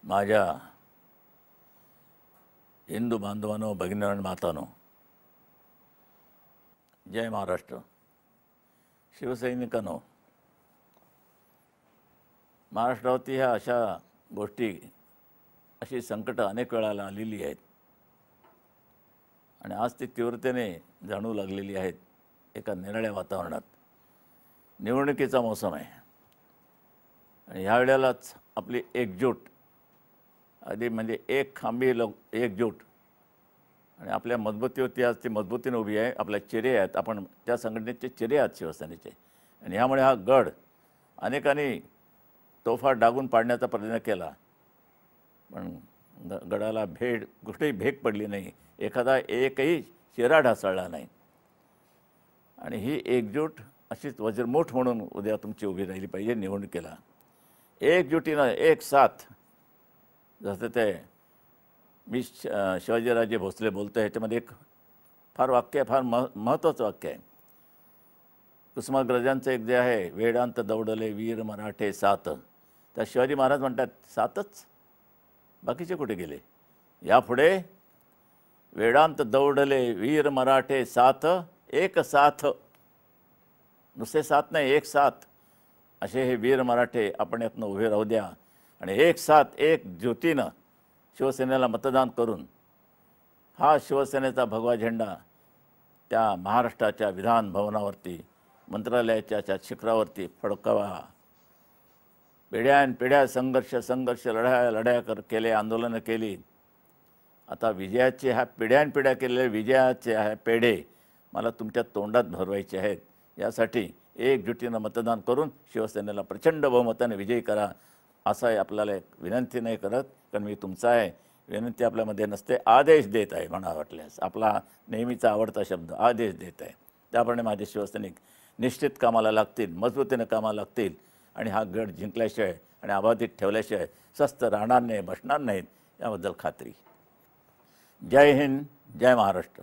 माझ्या हिंदू बांधवांनो, भगिनी आणि मातांनो, जय महाराष्ट्र. शिवसैनिकांनो, महाराष्ट्रावरती ह्या अशा गोष्टी, अशी संकटं अनेक वेळा आलेली आहेत आणि आज ती तीव्रतेने जाणवू लागलेली आहेत. एका निराळ्या वातावरणात निवडणुकीचा मोसम आहे आणि ह्या वेळेलाच आपली एकजूट, आधी म्हणजे एक खांबी एकजूट आणि आपल्या मजबूतीवरती आज ती मजबूतीने उभी आहे. आपल्या चिरे आहेत, आपण त्या संघटनेचे चिरे आहेत शिवसेनेचे, आणि ह्यामुळे हा गड अनेकांनी तोफा डागून पाडण्याचा प्रयत्न केला, पण गडाला कुठेही भेग पडली नाही, एखादा एकही चिरा ढासळला नाही. आणि ही एकजूट अशीच वज्रमूठ म्हणून उद्या तुमची उभी राहिली पाहिजे निवडणुकीला. एकजुटीनं एक साथ, जसं ते मी शिवाजीराजे भोसले बोलतो, ह्याच्यामध्ये एक फार वाक्य आहे, फार महत्त्वाचं वाक्य आहे. कुसुमाग्रजांचं एक जे आहे, वेदांत दौडले वीर मराठे सात, तर शिवाजी महाराज म्हणतात सातच, बाकीचे कुठे गेले? यापुढे वेदांत दौडले वीर मराठे साथ, एक साथ, नुसते साथ नाही, एक साथ, असे हे वीर मराठे आपण यातनं उभे राहू द्या आणि एक साथ एक ज्योतीनं शिवसेनेला मतदान करून हा शिवसेनेचा भगवा झेंडा त्या महाराष्ट्राच्या विधान भवनावरती, मंत्रालयाच्या शिखरावरती फडकावा. पिढ्यानपिढ्या संघर्ष लढ्या केले, आंदोलनं केली. आता विजयाचे ह्या पिढ्यानपिढ्या केलेले विजयाचे ह्या पेढे मला तुमच्या तोंडात भरवायचे आहेत. यासाठी एकजुटीनं मतदान करून शिवसेनेला प्रचंड बहुमताने विजयी करा, असं आपल्याला एक विनंती नाही करत, कारण मी तुमचा आहे. विनंती आपल्यामध्ये नसते, आदेश देत आहे म्हणा वाटल्यास. आपला नेहमीचा आवडता शब्द आदेश देत आहे. त्याप्रमाणे माझे शिवसैनिक निश्चित कामाला लागतील, मजबूतीनं कामाला लागतील आणि हा गड जिंकल्याशिवाय आणि अबाधित ठेवल्याशिवाय स्वस्थ राहणार नाही, बसणार नाहीत, याबद्दल खात्री. जय हिंद, जय महाराष्ट्र.